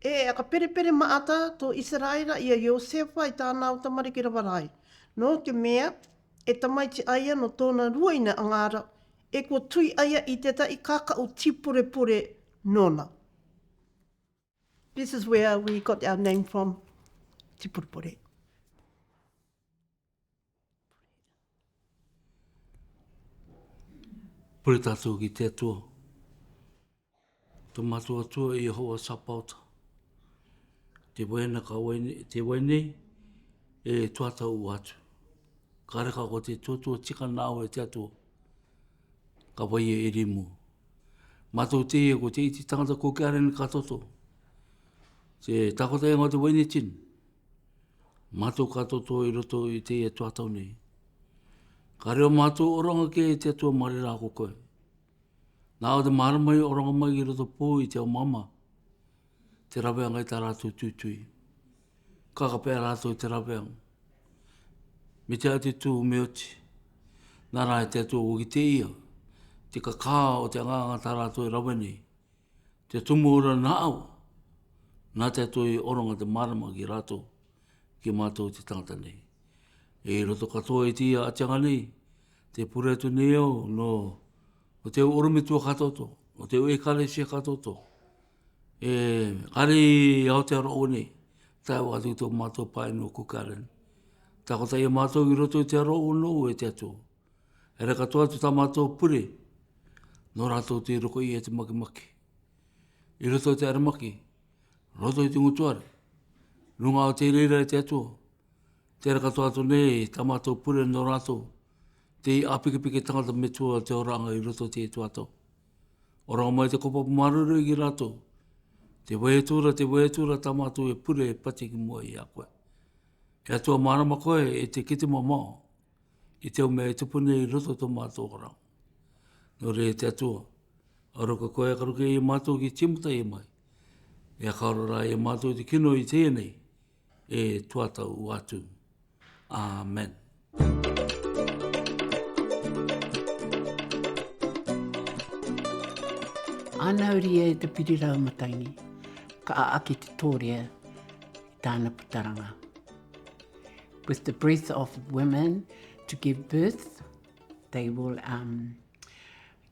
E aka perepere maata tō Israela ia Iosefa i tāna o tamariki rawarai. No te mea, e tamaiti aia no tōna ruaina angara, e kua tui aia i te tai kaka o Tīpurepure nona. This is where we got our name from, Tīpurepure. Pure tātou ki te atua. Tō mātua atua i hoa sapauta. Te waina ka waine, te waine e tuatau atu. Ka reka ko te tuatua tika nāo e te atua. Ka wai e rimu. Mātou te e ko te iti tangata ko ke arene ka toto. Te takota e ngā te waine tin. Mātou ka toto i roto i te e tuatau nei. Ka reo mātou oranga ke e te atua marira ko koe. Nā o te maramai oranga mai i roto pō i te o mama. Te raweanga i tā rātou tūtui. Kakapea rātou te raweanga. Me te ati tū me oti. Nā rā e te atua o ki te ia. Te kakā o te anganga tā rātou i rawe nei. Te tumu ora nā au. Nā te atua i oranga te marama ki rātou. Ki mātou te tangata nei. E roto katoa i tia atianga nei. Te pure atu nei au no. O te oromitua katoto. O te ue kalesia katoto. E kare i Aotearoa nei. Tai watu tō mātou pai no kukaren. Tako tai e mātou i roto i te aroa no e te atua. E reka toa tu tā mātou pure. No rātou te roko i e te makimaki. I roto i te aramaki. Roto i te ngutuare. Runga o te reira e te atua. Te reka toa tu nei tā mātou pure no rātou. Te apikipiki tangata me tua te oranga i roto te tuatau. Oranga mai te kopa maruru i rātou. Te waetura tā mātou e pure e pati ki mua i a koe. E atua marama koe e te kite mamao. I te o mea e tupune i roto tō mātou oranga. No re te atua. Aroka koe karuke i mātou ki timuta i mai. E a kaurora i mātou te kino i tēnei. E tuatau atu. Amen. Anauri e te pirirau mataini, ka aaki te tōrea i tāna putaranga. With the breath of women to give birth, they will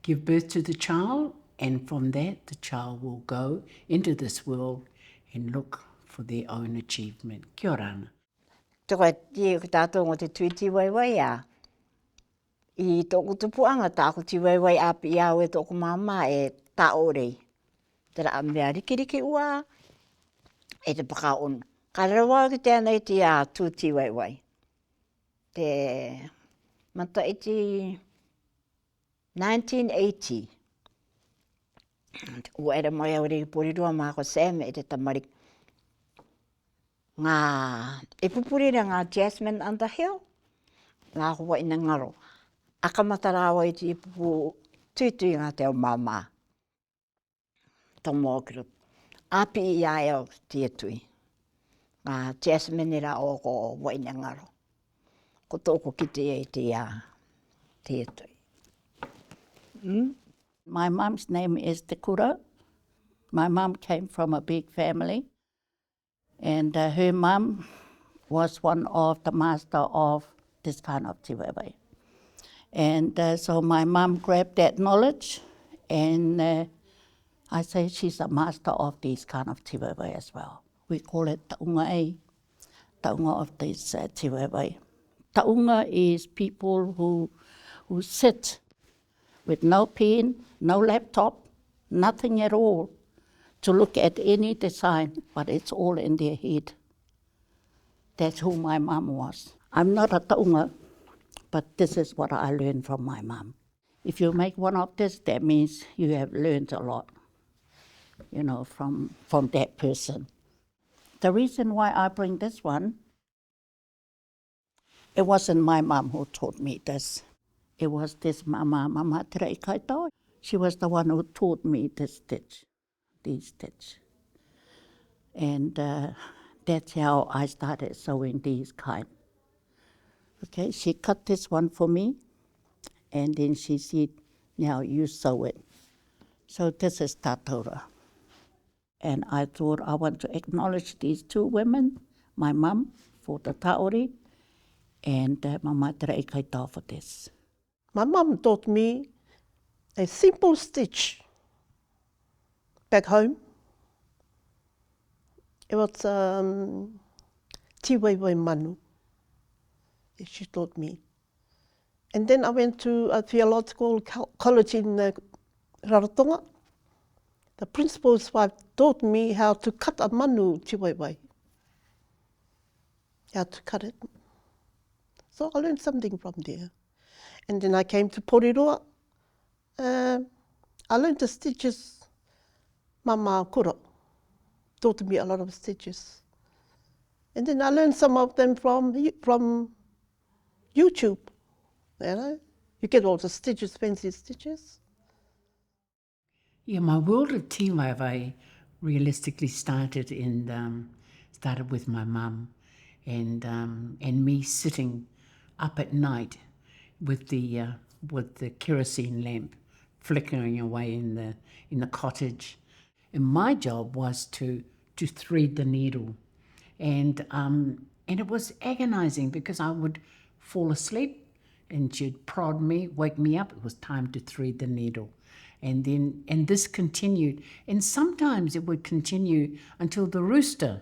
give birth to the child, and from that the child will go into this world and look for their own achievement. Kia ora ana. Toko te tātou ngō te tui tīvaeivai a. I tōku tupuanga tāku tīvaeivai api i au e tōku mama e taorei. Te raa mea rikiriki ua e te pakaonu. Ka rewa ki tēnei te a tū tīvaeivai. Te mata iti 1980. Ua ere mai au rei Porirua māko Sam e te tamarik. Ngā e pupurira ngā Jasmine Underhill. Ngā hoa ina ngaro. Akamata rawa i te pupu tuitui ngā te o mama. Tomo kiro. Api i ai au te tui. Ngā Jasmine ra o ko hoa ina ngaro. Ko tōku ki te e te tui. My mum's name is Te Kura. My mum came from a big family. And her mum was one of the master of this kind of tīvaeivai. And so my mum grabbed that knowledge, and I say she's a master of these kind of tīvaeivai as well. We call it taunga e, taunga of these tīvaeivai. Taunga is people who sit with no pen, no laptop, nothing at all, to look at any design, but it's all in their head. That's who my mum was. I'm not a taunga, but this is what I learned from my mum. If you make one of this, that means you have learned a lot, you know, from that person. The reason why I bring this one, it wasn't my mum who taught me this. It was this Mama Tere Kaitau. She was the one who taught me this stitch. These stitch. And that's how I started sewing these kind. Okay, she cut this one for me, and then she said, now you sew it. So this is Tatora. And I thought I want to acknowledge these two women, my mum for the taori, and my matara e kai tāwhates. My mum taught me a simple stitch back home. It was tīvaeivai manu. She taught me. And then I went to a theological college in Rarotonga. The principal's wife taught me how to cut a manu tīvaeivai. How to cut it. So I learned something from there. And then I came to Porirua. I learned the stitches. Mama Kura taught me a lot of stitches. And then I learned some of them from YouTube. You know, you get all the stitches, fancy stitches. Yeah, my world of tīvaivai realistically started with my mum and me sitting up at night with the kerosene lamp flickering away in the cottage. And my job was to thread the needle. And it was agonizing because I would fall asleep and she'd prod me, wake me up. It was time to thread the needle. And this continued. And sometimes it would continue until the rooster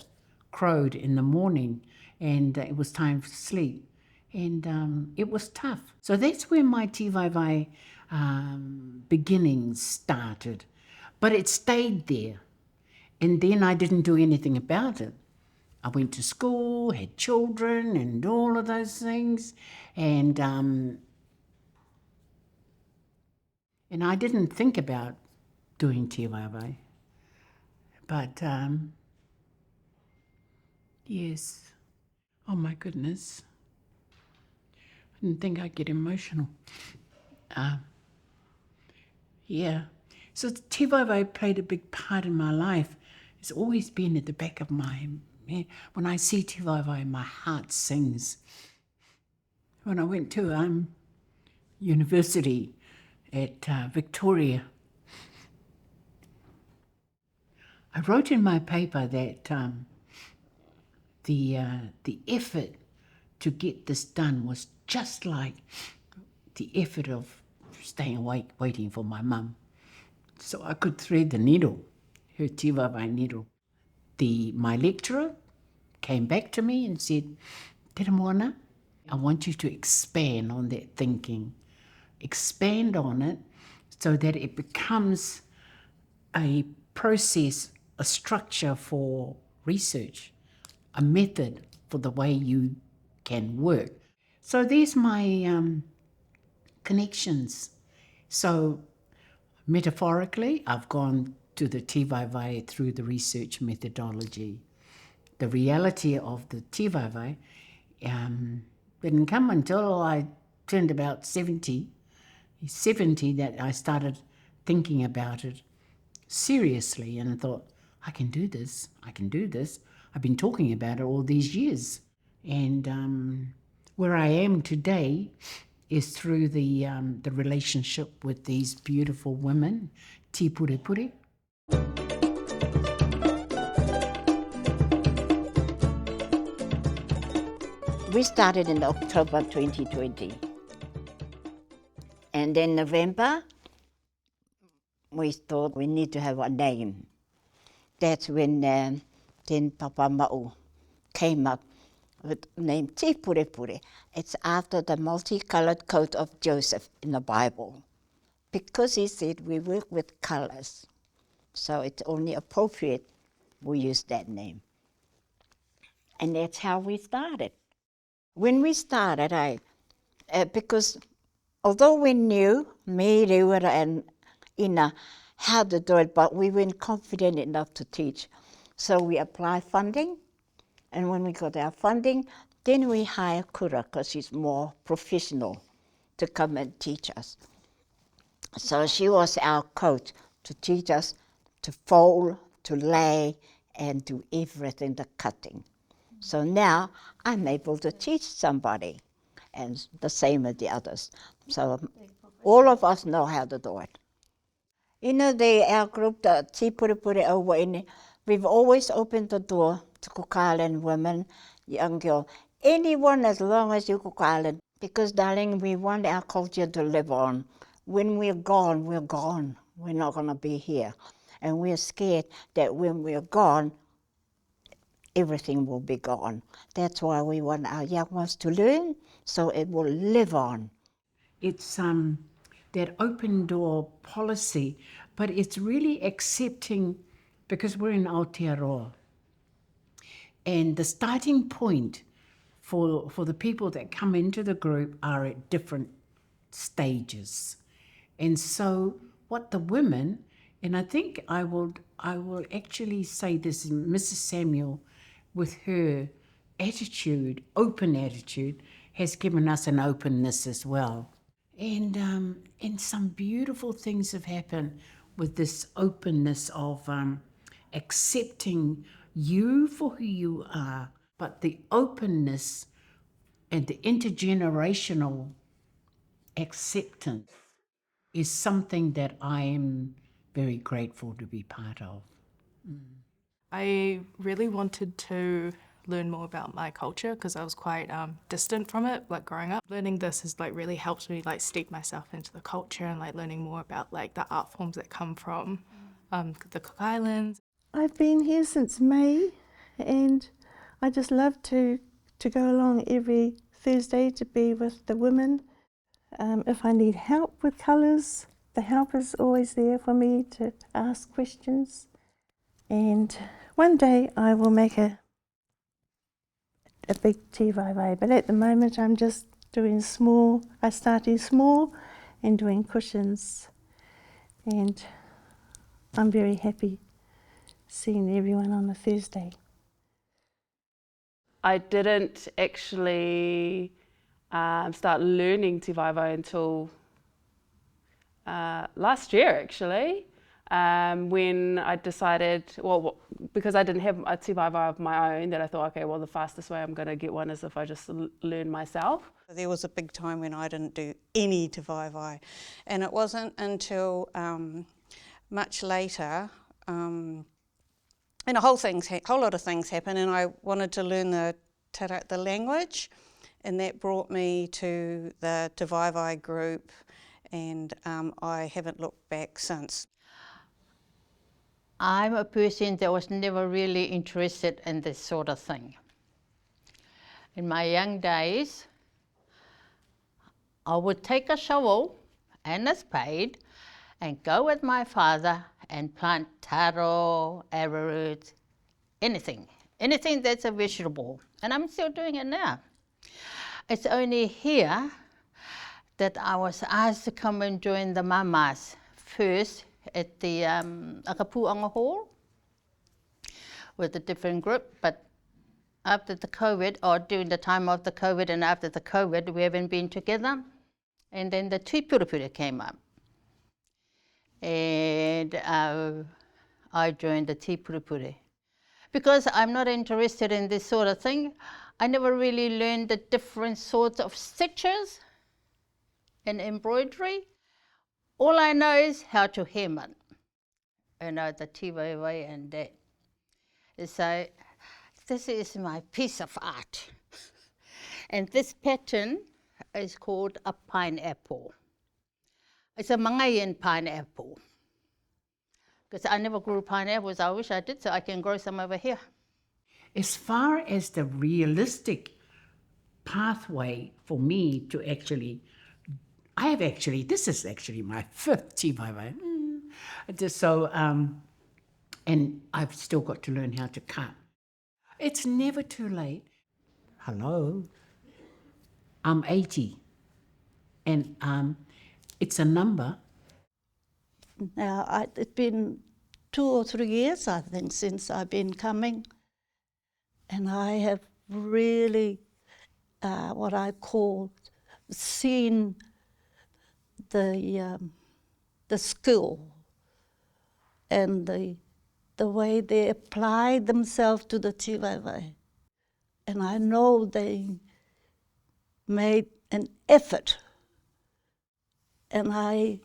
crowed in the morning and it was time for sleep. And it was tough. So that's where my tīvaivai beginnings started. But it stayed there. And then I didn't do anything about it. I went to school, had children and all of those things. And I didn't think about doing tīvaivai. But yes. Oh my goodness. I didn't think I'd get emotional. Yeah. So tīvaivai played a big part in my life. It's always been at the back of my head. When I see tīvaivai, my heart sings. When I went to university at Victoria, I wrote in my paper that the effort to get this done was just like the effort of staying awake waiting for my mum. So I could thread the needle, her tīvaivai needle. My lecturer came back to me and said, "Tera moana, I want you to expand on that thinking. Expand on it so that it becomes a process, a structure for research, a method for the way you can work." So there's my connections. So metaphorically, I've gone to the tīvaivai through the research methodology. The reality of the tīvaivai didn't come until I turned about 70 that I started thinking about it seriously, and I thought, I can do this. I've been talking about it all these years. And where I am today is through the relationship with these beautiful women, Tīpurepure. We started in October 2020. And in November, we thought we need to have a name. That's when then Papa Ma'u came up with the name Tīpurepure. It's after the multicolored coat of Joseph in the Bible. Because he said we work with colors, so it's only appropriate we use that name. And that's how we started. When we started, because although we knew, me, Reura and Ina, how to do it, but we weren't confident enough to teach. So we applied funding, and when we got our funding, then we hired Kura, because she's more professional, to come and teach us. So she was our coach to teach us to fold, to lay, and do everything, the cutting. So now I'm able to teach somebody, and the same as the others. So all of us know how to do it. You know, our group, the Tīpurepure Au Vaine, We've always opened the door to Cook Island women, young girl, anyone as long as you Cook Island. Because, darling, we want our culture to live on. When we're gone, we're gone. We're not going to be here. And we're scared that when we're gone, everything will be gone. That's why we want our young ones to learn, so it will live on. It's that open door policy, but it's really accepting, because we're in Aotearoa. And the starting point for the people that come into the group are at different stages. And so what the women, and I think I will actually say this in Mrs. Samuel, with her attitude, open attitude, has given us an openness as well. And some beautiful things have happened with this openness of accepting you for who you are, but the openness and the intergenerational acceptance is something that I am very grateful to be part of. I really wanted to learn more about my culture because I was quite distant from it, like growing up. Learning this has like really helped me like steep myself into the culture and like learning more about like the art forms that come from the Cook Islands. I've been here since May, and I just love to go along every Thursday to be with the women. If I need help with colours, the help is always there for me to ask questions. And one day I will make a big tīvaivai, but at the moment I'm just doing small. I started small and doing cushions, and I'm very happy seeing everyone on a Thursday. I didn't actually start learning tīvaeivai until last year, actually, when I decided, well, because I didn't have a tīvaeivai of my own, that I thought, okay, well, the fastest way I'm going to get one is if I just learn myself. There was a big time when I didn't do any tīvaeivai, and it wasn't until much later, and a whole lot of things happened, and I wanted to learn the language, and that brought me to the tīvaeivai group, and I haven't looked back since. I'm a person that was never really interested in this sort of thing. In my young days, I would take a shovel and a spade and go with my father and plant taro, arrowroot, anything that's a vegetable. And I'm still doing it now. It's only here that I was asked to come and join the mamas first at the Akapuanga Hall with a different group, but after the COVID, or during the time of the COVID and after the COVID, we haven't been together. And then the Tīpurepure came up. And I joined the Tīpurepure. Because I'm not interested in this sort of thing, I never really learned the different sorts of stitches and embroidery. All I know is how to hem it. You know, the tīvaeivai and that. So this is my piece of art. And this pattern is called a pineapple. It's a Mangayan pineapple. Because I never grew pineapples. I wish I did, so I can grow some over here. As far as the realistic pathway for me to actually, this is actually my 5th tīvaeivai. So, and I've still got to learn how to cut. It's never too late. Hello, I'm 80, and it's a number. Now, it's been 2 or 3 years, I think, since I've been coming, and I have really, what I call, seen the skill and the way they apply themselves to the tīvaeivai. And I know they made an effort, and I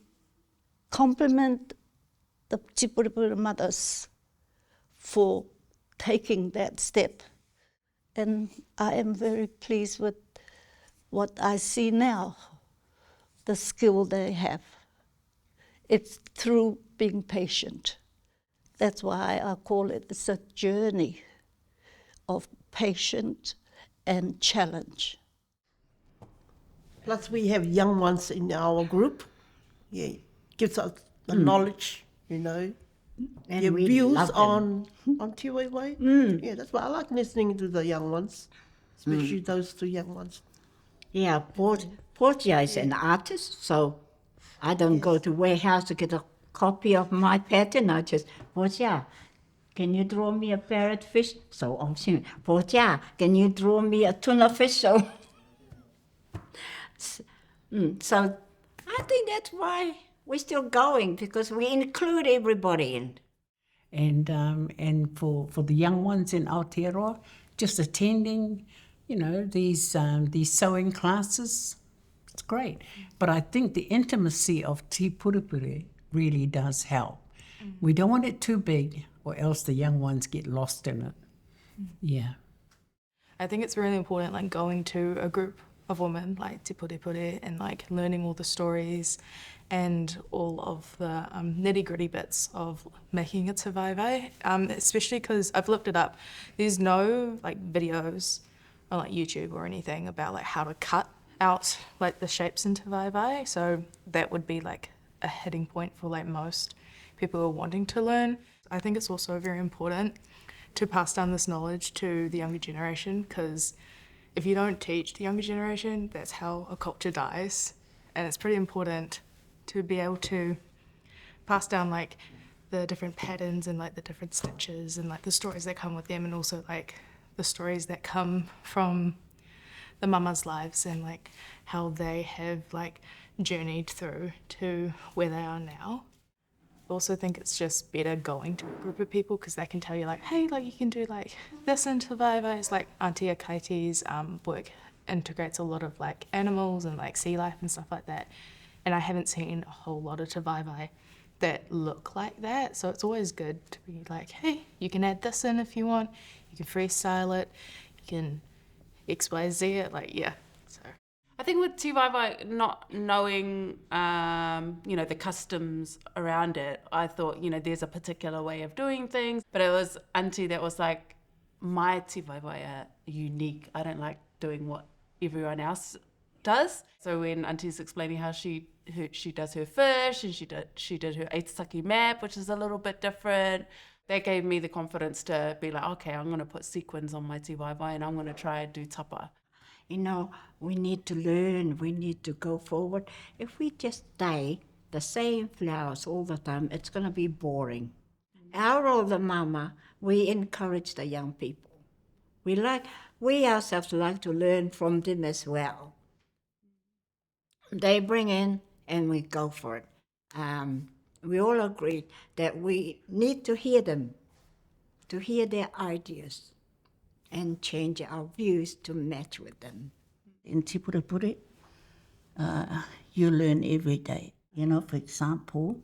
compliment the Tīpurepure mothers for taking that step. And I am very pleased with what I see now, the skill they have. It's through being patient. That's why I call it, it's a journey of patience and challenge. Plus we have young ones in our group. Yeah, gives us the knowledge, you know, And their we views love them. on tīvaeivai. Yeah, that's why I like listening to the young ones, especially those two young ones. Yeah, Portia is an artist, so I don't go to warehouse to get a copy of my pattern. I just, Portia, can you draw me a parrotfish? So I'm saying, Portia, can you draw me a tuna fish? So, so I think that's why we're still going, because we include everybody in. And for the young ones in Aotearoa, just attending, you know, these sewing classes, it's great. But I think the intimacy of Tīpurepure really does help. We don't want it too big, or else the young ones get lost in it. Yeah. I think it's really important, like going to a group of women like Tīpurepure and like learning all the stories and all of the nitty-gritty bits of making a tīvaeivai, especially because I've looked it up. There's no like videos on like YouTube or anything about like how to cut out like the shapes in tīvaeivai, so that would be like a hitting point for like most people who are wanting to learn. I think it's also very important to pass down this knowledge to the younger generation, because if you don't teach the younger generation, that's how a culture dies. And it's pretty important to be able to pass down like the different patterns and like the different stitches and like the stories that come with them, and also like the stories that come from the mamas' lives and like how they have like journeyed through to where they are now. I also think it's just better going to a group of people, because they can tell you like, hey, like you can do like this in tīvaeivai. It's like Auntie Akaiti's work integrates a lot of like animals and like sea life and stuff like that. And I haven't seen a whole lot of tīvaeivai that look like that. So it's always good to be like, hey, you can add this in if you want. You can freestyle it. You can XYZ it. Like, yeah. So I think with tīvaeivai, not knowing, you know, the customs around it, I thought, you know, there's a particular way of doing things. But it was Auntie that was like, my tīvaeivai are unique. I don't like doing what everyone else does. So when Auntie's explaining how she does her fish, and she did her Aotearoa map, which is a little bit different, that gave me the confidence to be like, okay, I'm going to put sequins on my tīvaeivai and I'm going to try and do tapa. You know, we need to learn, we need to go forward. If we just stay the same flowers all the time, it's going to be boring. Our role, the mama, we encourage the young people. We ourselves like to learn from them as well. They bring in and we go for it. We all agree that we need to hear them, to hear their ideas, and change our views to match with them. In Tīpurepure, you learn every day. You know, for example,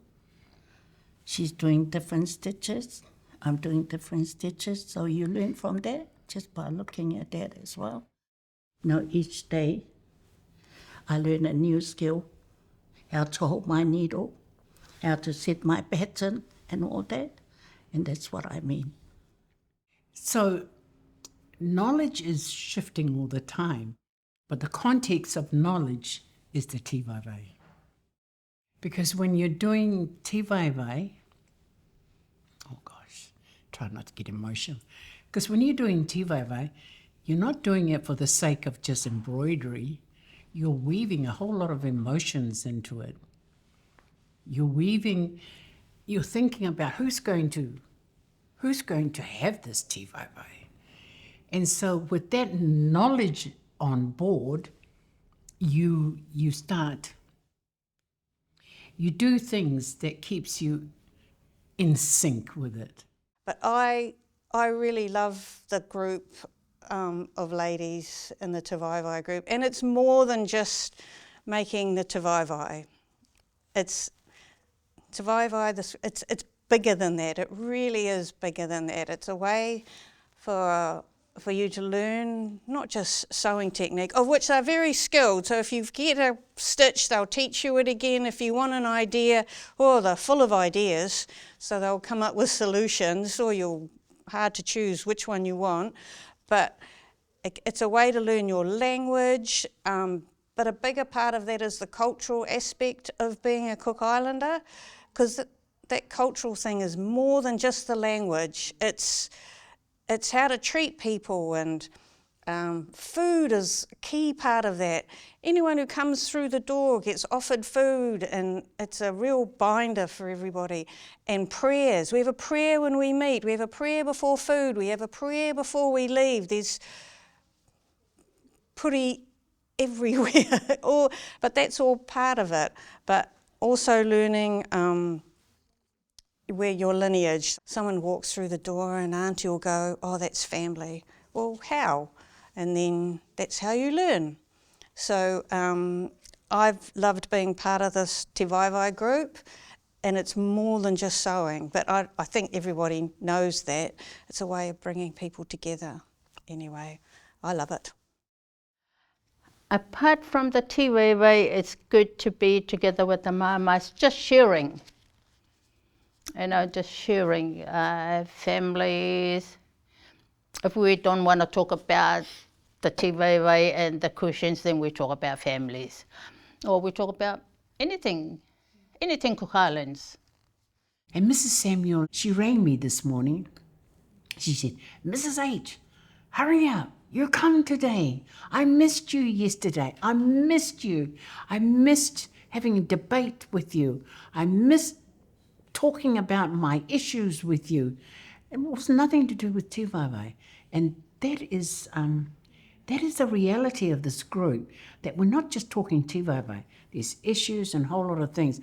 she's doing different stitches, I'm doing different stitches, so you learn from that just by looking at that as well. You know, each day I learn a new skill, how to hold my needle, how to set my pattern and all that, and that's what I mean. So knowledge is shifting all the time, but the context of knowledge is the tīvaeivai. Because when you're doing tīvaeivai, oh gosh, try not to get emotional. Because when you're doing tīvaeivai, you're not doing it for the sake of just embroidery. You're weaving a whole lot of emotions into it. You're thinking about who's going to have this tīvaeivai. And so with that knowledge on board, you do things that keeps you in sync with it. But I really love the group of ladies in the tīvaeivai group, and it's more than just making the tīvaeivai. It's tīvaeivai. It's bigger than that. It really is bigger than that. It's a way for you to learn not just sewing technique, of which they're very skilled. So if you get a stitch, they'll teach you it again. If you want an idea, they're full of ideas, so they'll come up with solutions, or hard to choose which one you want. But it's a way to learn your language, but a bigger part of that is the cultural aspect of being a Cook Islander, because that cultural thing is more than just the language. It's how to treat people, and food is a key part of that. Anyone who comes through the door gets offered food, and it's a real binder for everybody. And prayers. We have a prayer when we meet. We have a prayer before food. We have a prayer before we leave. There's puri everywhere. But that's all part of it. But also learning where your lineage. Someone walks through the door and auntie will go, oh, that's family. Well, how? And then that's how you learn. So I've loved being part of this tīvaeivai group, and it's more than just sewing, but I think everybody knows that. It's a way of bringing people together. Anyway, I love it. Apart from the tīvaeivai, it's good to be together with the mamas, just sharing. Just sharing families. If we don't want to talk about the tīvaeivai and the cushions, then we talk about families. Or we talk about anything Cook Islands. And Mrs. Samuel, she rang me this morning. She said, Mrs. H, hurry up. You're coming today. I missed you yesterday. I missed you. I missed having a debate with you. I missed talking about my issues with you. It was nothing to do with tīvaeivai. And that is the reality of this group, that we're not just talking tīvaeivai. There's issues and a whole lot of things.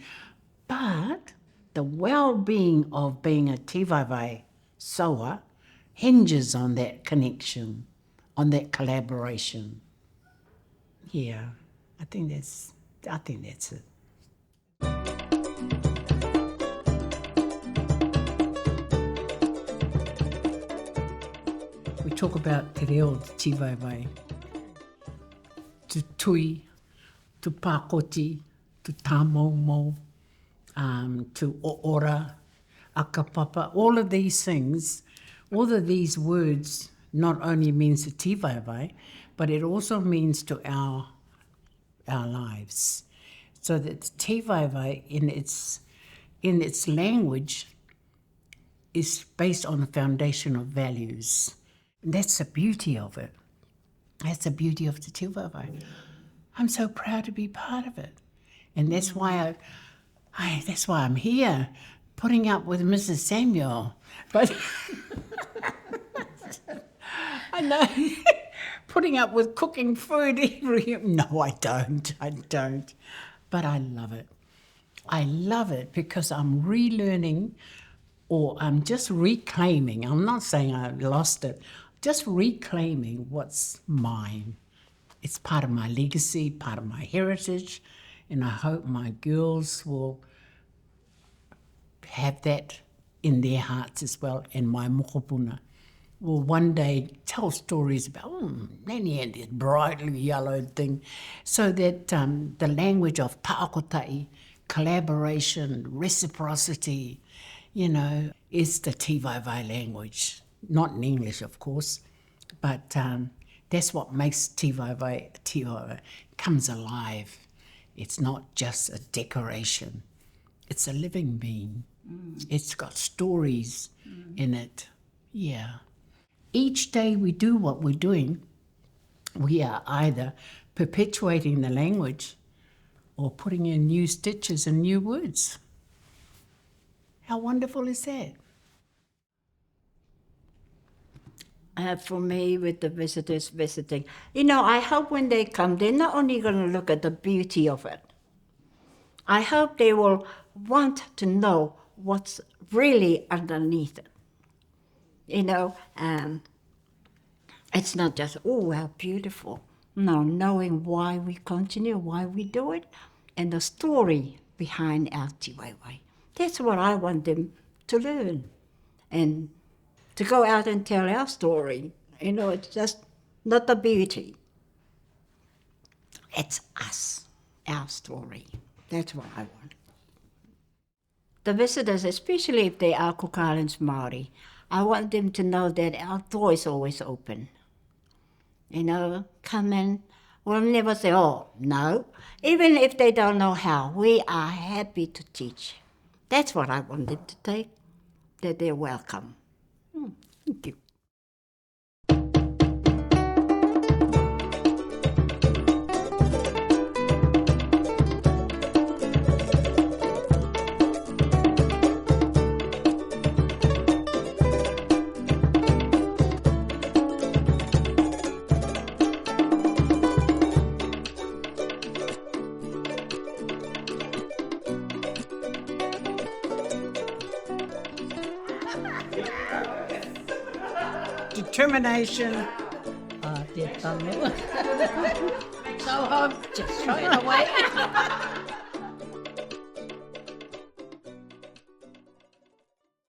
But the well-being of being a tīvaeivai sewer hinges on that connection, on that collaboration. Yeah, I think that's it. We talk about te reo te tīvaeivai, to tui, to pākoti, to tāmoumou, to oora, akapapa, all of these things, all of these words not only means the tīvaeivai, but it also means to our lives. So that tīvaeivai in its language is based on the foundation of values. And that's the beauty of it. That's the beauty of the tīvaeivai. I'm so proud to be part of it. And that's why that's why I'm here, putting up with Mrs. Samuel. But I know, putting up with cooking food every... No, I don't. But I love it. I love it because I'm relearning, or I'm just reclaiming. I'm not saying I lost it. Just reclaiming what's mine. It's part of my legacy, part of my heritage, and I hope my girls will have that in their hearts as well, and my mokopuna will one day tell stories about, Nanny had this brightly yellowed thing, so that the language of pākotai, collaboration, reciprocity, is the tīvaeivai language. Not in English, of course, but that's what makes tīvaeivai comes alive. It's not just a decoration. It's a living being. It's got stories in it. Yeah. Each day we do what we're doing, we are either perpetuating the language or putting in new stitches and new words. How wonderful is that? For me, with the visitors visiting, I hope when they come, they're not only going to look at the beauty of it. I hope they will want to know what's really underneath it. And it's not just, oh, how beautiful. No, knowing why we continue, why we do it, and the story behind our tīvaeivai. That's what I want them to learn and to go out and tell our story. You know, it's just not the beauty. It's us, our story. That's what I want. The visitors, especially if they are Cook Islands Māori, I want them to know that our door is always open. You know, come in. We'll never say, oh, no. Even if they don't know how, we are happy to teach. That's what I want them to take, that they're welcome. Thank you. Determination. So I'm just throwing away.